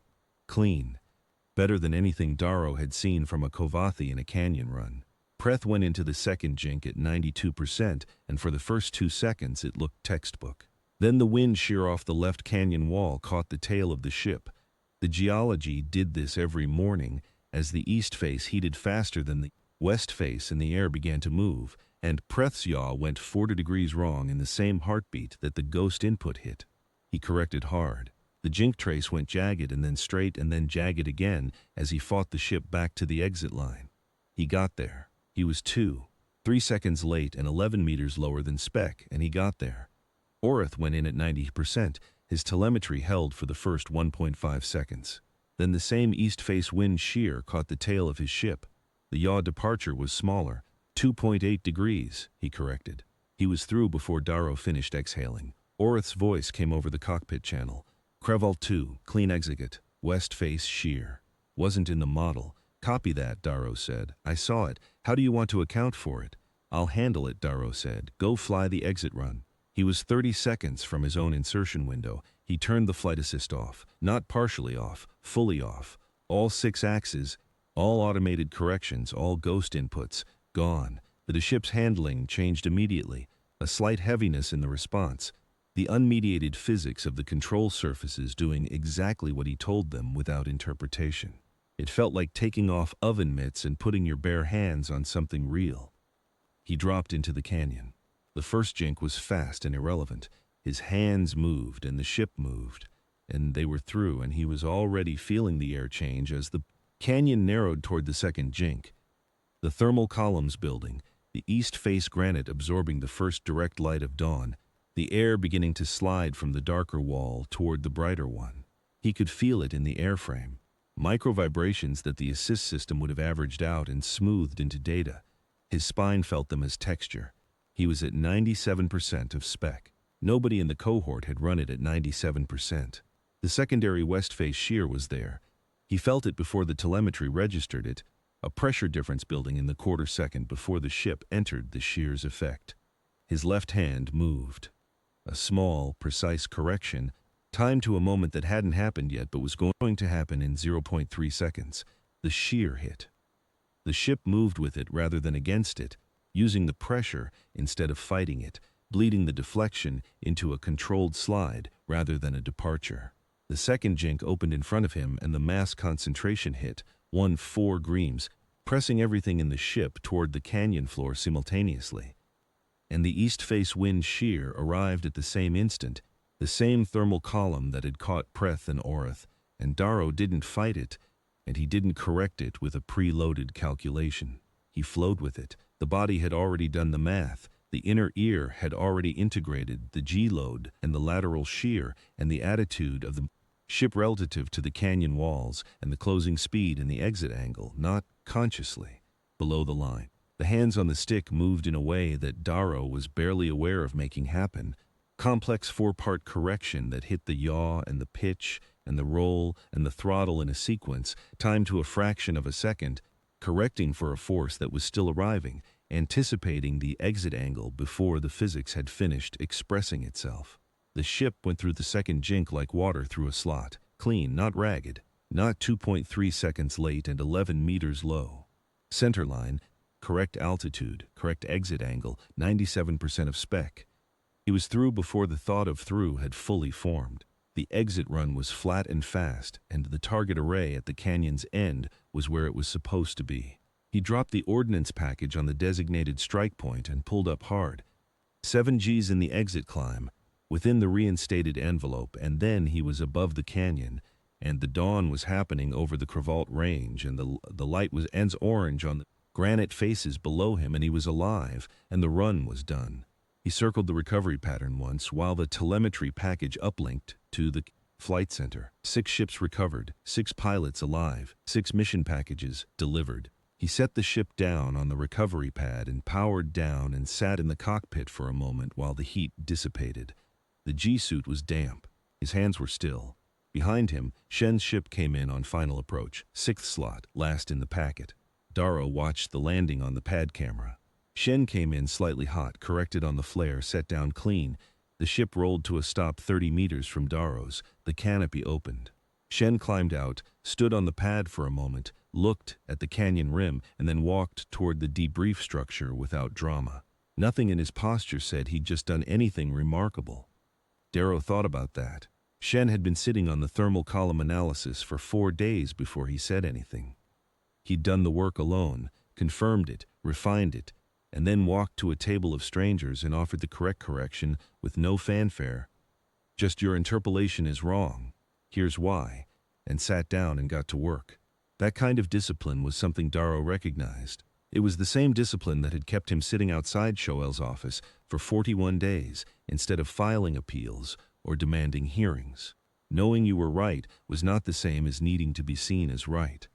Clean. Better than anything Darrow had seen from a Kovathi in a canyon run. Preth went into the second jink at 92%, and for the first 2 seconds it looked textbook. Then the wind shear off the left canyon wall caught the tail of the ship. The geology did this every morning as the east face heated faster than the west face and the air began to move, and Preth's yaw went 40 degrees wrong in the same heartbeat that the ghost input hit. He corrected hard. The jink trace went jagged and then straight and then jagged again as he fought the ship back to the exit line. He got there. He was 3 seconds late and 11 meters lower than spec, and he got there. Orith went in at 90%. His telemetry held for the first 1.5 seconds. Then the same east-face wind shear caught the tail of his ship. The yaw departure was smaller, 2.8 degrees, he corrected. He was through before Darrow finished exhaling. Orith's voice came over the cockpit channel. Crevelt 2, clean exit, west face shear. Wasn't in the model. Copy that, Darrow said. I saw it. How do you want to account for it? I'll handle it, Darrow said. Go fly the exit run. He was 30 seconds from his own insertion window. He turned the flight assist off. Not partially off, fully off. All 6 axes, all automated corrections, all ghost inputs. gone. The ship's handling changed immediately, a slight heaviness in the response, the unmediated physics of the control surfaces doing exactly what he told them without interpretation. It felt like taking off oven mitts and putting your bare hands on something real. He dropped into the canyon. The first jink was fast and irrelevant. His hands moved and the ship moved, and they were through, and he was already feeling the air change as the canyon narrowed toward the second jink. The thermal columns building, the east face granite absorbing the first direct light of dawn, the air beginning to slide from the darker wall toward the brighter one. He could feel it in the airframe, micro-vibrations that the assist system would have averaged out and smoothed into data. His spine felt them as texture. He was at 97% of spec. Nobody in the cohort had run it at 97%. The secondary west face shear was there. He felt it before the telemetry registered it, a pressure difference building in the quarter second before the ship entered the shear's effect. His left hand moved. A small, precise correction, timed to a moment that hadn't happened yet but was going to happen in 0.3 seconds. The shear hit. The ship moved with it rather than against it, using the pressure instead of fighting it, bleeding the deflection into a controlled slide rather than a departure. The second jink opened in front of him and the mass concentration hit, 4 greams, pressing everything in the ship toward the canyon floor simultaneously. And the east face wind shear arrived at the same instant, the same thermal column that had caught Preth and Orith, and Darrow didn't fight it, and he didn't correct it with a preloaded calculation. He flowed with it. The body had already done the math. The inner ear had already integrated the G-load and the lateral shear and the attitude of the ship relative to the canyon walls and the closing speed and the exit angle, not consciously, below the line. The hands on the stick moved in a way that Darrow was barely aware of making happen. Complex 4-part correction that hit the yaw and the pitch and the roll and the throttle in a sequence, timed to a fraction of a second, correcting for a force that was still arriving, anticipating the exit angle before the physics had finished expressing itself. The ship went through the second jink like water through a slot, clean, not ragged, not 2.3 seconds late and 11 meters low. Centerline, correct altitude, correct exit angle, 97% of spec. He was through before the thought of through had fully formed. The exit run was flat and fast, and the target array at the canyon's end was where it was supposed to be. He dropped the ordnance package on the designated strike point and pulled up hard. 7 Gs in the exit climb, within the reinstated envelope, and then he was above the canyon, and the dawn was happening over the Cravalt Range, and the light was ends orange on the granite faces below him, and he was alive, and the run was done. He circled the recovery pattern once while the telemetry package uplinked to the flight center. 6 ships recovered, 6 pilots alive, 6 mission packages delivered. He set the ship down on the recovery pad and powered down and sat in the cockpit for a moment while the heat dissipated. The G-suit was damp. His hands were still. Behind him, Shen's ship came in on final approach, 6th slot, last in the packet. Darrow watched the landing on the pad camera. Shen came in slightly hot, corrected on the flare, set down clean. The ship rolled to a stop 30 meters from Darrow's. The canopy opened. Shen climbed out, stood on the pad for a moment, looked at the canyon rim, and then walked toward the debrief structure without drama. Nothing in his posture said he'd just done anything remarkable. Darrow thought about that. Shen had been sitting on the thermal column analysis for 4 days before he said anything. He'd done the work alone, confirmed it, refined it, and then walked to a table of strangers and offered the correct correction with no fanfare. Just your interpolation is wrong. Here's why. And sat down and got to work. That kind of discipline was something Darrow recognized. It was the same discipline that had kept him sitting outside Shoel's office for 41 days instead of filing appeals or demanding hearings. Knowing you were right was not the same as needing to be seen as right.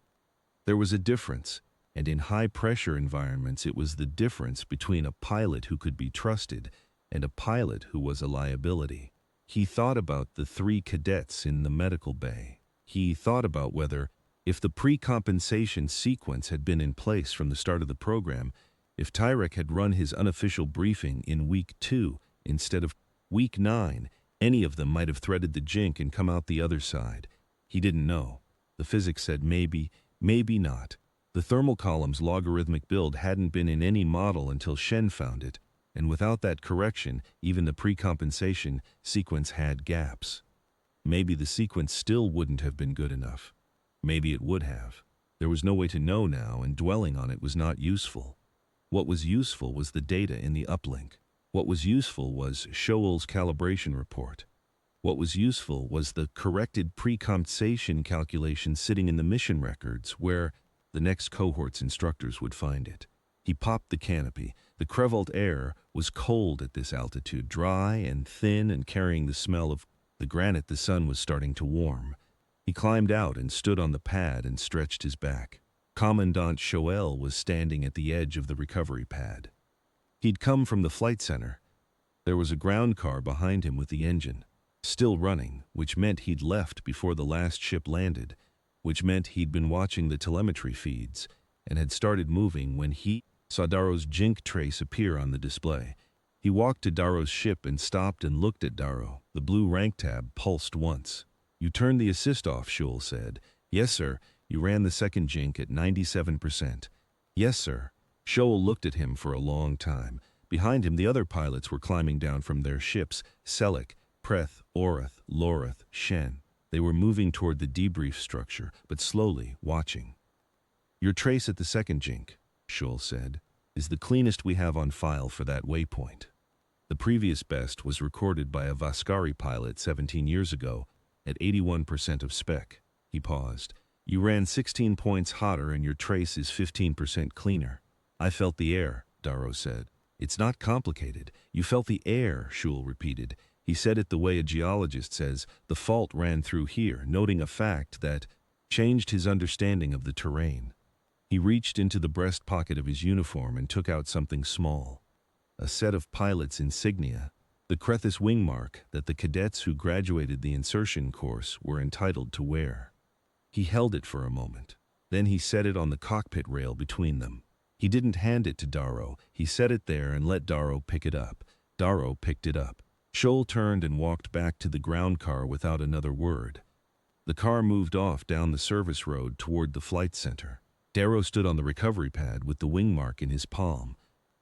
There was a difference. And in high-pressure environments, it was the difference between a pilot who could be trusted and a pilot who was a liability. He thought about the 3 cadets in the medical bay. He thought about whether, if the pre-compensation sequence had been in place from the start of the program, if Tyrek had run his unofficial briefing in week 2 instead of week 9, any of them might have threaded the jink and come out the other side. He didn't know. The physics said maybe, maybe not. The thermal column's logarithmic build hadn't been in any model until Shen found it, and without that correction, even the precompensation sequence had gaps. Maybe the sequence still wouldn't have been good enough. Maybe it would have. There was no way to know now, and dwelling on it was not useful. What was useful was the data in the uplink. What was useful was Shoel's calibration report. What was useful was the corrected precompensation calculation sitting in the mission records where the next cohort's instructors would find it. He popped the canopy. The Crevalt air was cold at this altitude, dry and thin and carrying the smell of the granite. The sun was starting to warm. He climbed out and stood on the pad and stretched his back. Commandant Shoel was standing at the edge of the recovery pad. He'd come from the flight center. There was a ground car behind him with the engine still running, which meant he'd left before the last ship landed, which meant he'd been watching the telemetry feeds and had started moving when he saw Darrow's jink trace appear on the display. He walked to Darrow's ship and stopped and looked at Darrow. The blue rank tab pulsed once. "You turned the assist off," Shoel said. "Yes, sir. You ran the second jink at 97%. "Yes, sir." Shoel looked at him for a long time. Behind him, the other pilots were climbing down from their ships: Selleck, Preth, Orath, Lorath, Shen. They were moving toward the debrief structure, but slowly, watching. "Your trace at the second jink," Shoel said, "is the cleanest we have on file for that waypoint. The previous best was recorded by a Vascari pilot 17 years ago at 81% of spec." He paused. "You ran 16 points hotter and your trace is 15% cleaner." "I felt the air," Darrow said. "It's not complicated. You felt the air," Shoel repeated. He said it the way a geologist says, "The fault ran through here," noting a fact that changed his understanding of the terrain. He reached into the breast pocket of his uniform and took out something small. A set of pilot's insignia, the Crethis wing mark that the cadets who graduated the insertion course were entitled to wear. He held it for a moment. Then he set it on the cockpit rail between them. He didn't hand it to Darrow. He set it there and let Darrow pick it up. Darrow picked it up. Shoel turned and walked back to the ground car without another word. The car moved off down the service road toward the flight center. Darrow stood on the recovery pad with the wing mark in his palm.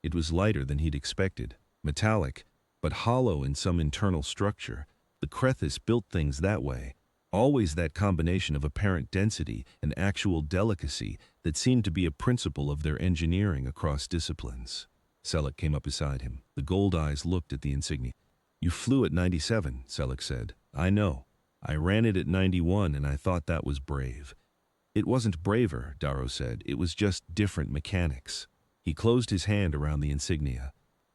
It was lighter than he'd expected, metallic, but hollow in some internal structure. The Crethis built things that way. Always that combination of apparent density and actual delicacy that seemed to be a principle of their engineering across disciplines. Selleck came up beside him. The gold eyes looked at the insignia. "You flew at 97, Selleck said. "I know. I ran it at 91 and I thought that was brave." "It wasn't braver," Darrow said. "It was just different mechanics." He closed his hand around the insignia.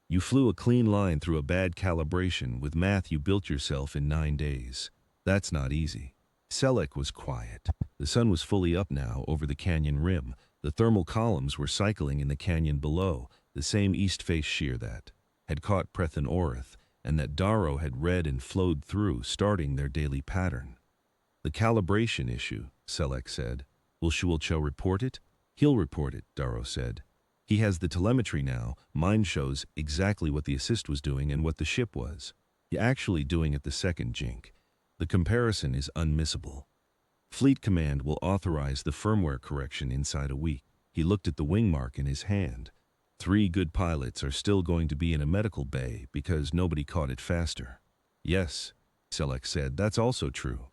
"You flew a clean line through a bad calibration. With math you built yourself in 9 days. That's not easy." Selleck was quiet. The sun was fully up now over the canyon rim. The thermal columns were cycling in the canyon below, the same east face shear that had caught Preth and Orath, and that Darrow had read and flowed through, starting their daily pattern. "The calibration issue," Selleck said. "Will Shoel report it?" "He'll report it," Darrow said. "He has the telemetry now. Mine shows exactly what the assist was doing and what the ship was actually doing at the second jink. The comparison is unmissable. Fleet Command will authorize the firmware correction inside a week." He looked at the wing mark in his hand. 3 good pilots are still going to be in a medical bay because nobody caught it faster." "Yes," Selleck said, "that's also true."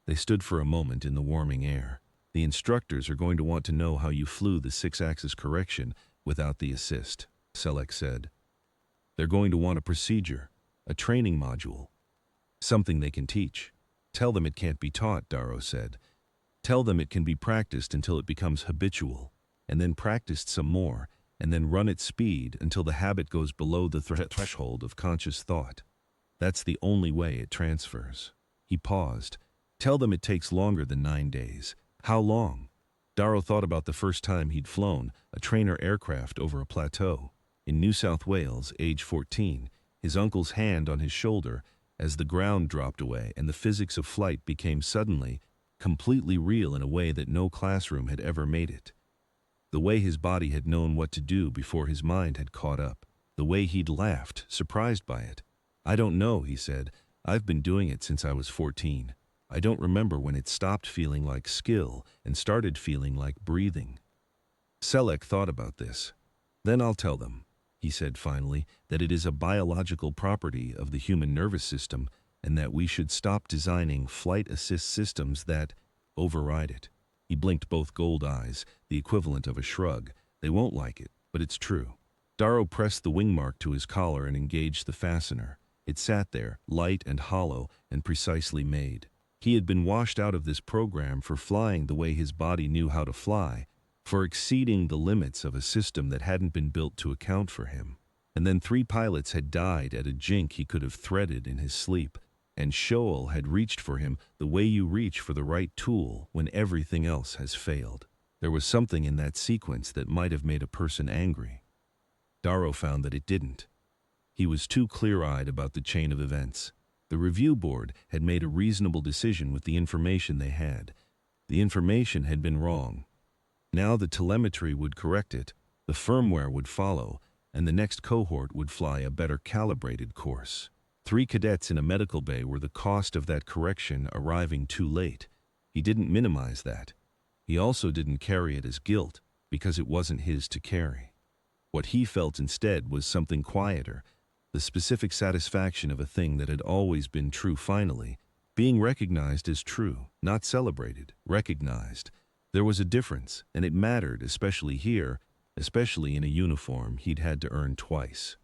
They stood for a moment in the warming air. "The instructors are going to want to know how you flew the 6-axis correction without the assist," Selleck said. "They're going to want a procedure, a training module, something they can teach." "Tell them it can't be taught," Darrow said. "Tell them it can be practiced until it becomes habitual, and then practiced some more, and then run at speed until the habit goes below the threshold of conscious thought. That's the only way it transfers." He paused. "Tell them it takes longer than 9 days." "How long?" Darrow thought about the first time he'd flown a trainer aircraft over a plateau. In New South Wales, age 14, his uncle's hand on his shoulder as the ground dropped away and the physics of flight became suddenly completely real in a way that no classroom had ever made it. The way his body had known what to do before his mind had caught up. The way he'd laughed, surprised by it. "I don't know," he said. "I've been doing it since I was 14. I don't remember when it stopped feeling like skill and started feeling like breathing." Selleck thought about this. Then I'll tell them, he said finally, that it is a biological property of the human nervous system and that we should stop designing flight assist systems that override it. He blinked both gold eyes, the equivalent of a shrug. They won't like it, but it's true. Darrow pressed the wing mark to his collar and engaged the fastener. It sat there, light and hollow and precisely made. He had been washed out of this program for flying the way his body knew how to fly, for exceeding the limits of a system that hadn't been built to account for him. And then 3 pilots had died at a jink he could have threaded in his sleep, and Shoel had reached for him the way you reach for the right tool when everything else has failed. There was something in that sequence that might have made a person angry. Darrow found that it didn't. He was too clear-eyed about the chain of events. The review board had made a reasonable decision with the information they had. The information had been wrong. Now the telemetry would correct it, the firmware would follow, and the next cohort would fly a better calibrated course. 3 cadets in a medical bay were the cost of that correction arriving too late. He didn't minimize that. He also didn't carry it as guilt, because it wasn't his to carry. What he felt instead was something quieter, the specific satisfaction of a thing that had always been true finally, being recognized as true, not celebrated, recognized. There was a difference, and it mattered, especially here, especially in a uniform he'd had to earn twice.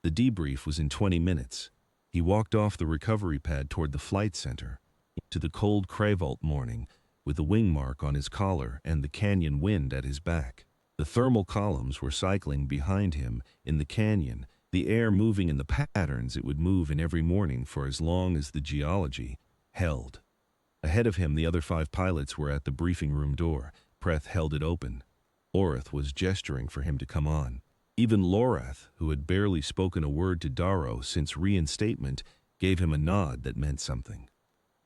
The debrief was in 20 minutes. He walked off the recovery pad toward the flight center, to the cold Cravault morning, with the wing mark on his collar and the canyon wind at his back. The thermal columns were cycling behind him in the canyon, the air moving in the patterns it would move in every morning for as long as the geology held. Ahead of him, the other 5 pilots were at the briefing room door. Preth held it open. Orath was gesturing for him to come on. Even Lorath, who had barely spoken a word to Darrow since reinstatement, gave him a nod that meant something.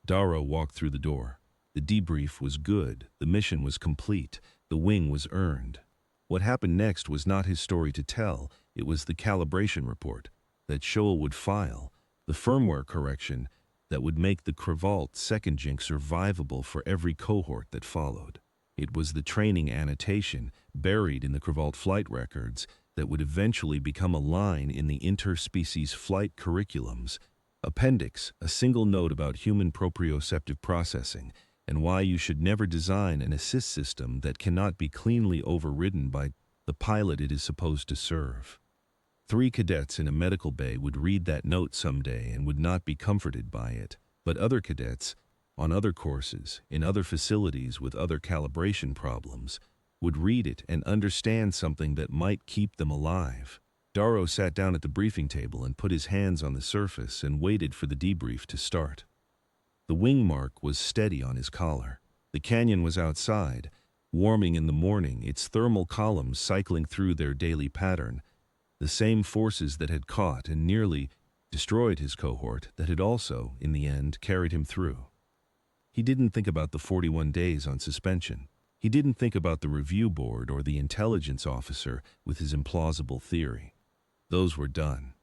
Darrow walked through the door. The debrief was good, the mission was complete, the wing was earned. What happened next was not his story to tell, it was the calibration report that Shoel would file, the firmware correction that would make the Cravault second jink survivable for every cohort that followed. It was the training annotation, buried in the Cravault flight records, that would eventually become a line in the interspecies flight curriculums. Appendix, a single note about human proprioceptive processing, and why you should never design an assist system that cannot be cleanly overridden by the pilot it is supposed to serve. 3 cadets in a medical bay would read that note someday and would not be comforted by it, but other cadets, on other courses, in other facilities with other calibration problems, would read it and understand something that might keep them alive. Darrow sat down at the briefing table and put his hands on the surface and waited for the debrief to start. The wing mark was steady on his collar. The canyon was outside, warming in the morning, its thermal columns cycling through their daily pattern, the same forces that had caught and nearly destroyed his cohort that had also, in the end, carried him through. He didn't think about the 41 days on suspension. He didn't think about the review board or the intelligence officer with his implausible theory. Those were done.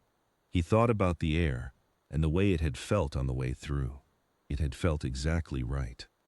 He thought about the air and the way it had felt on the way through. It had felt exactly right.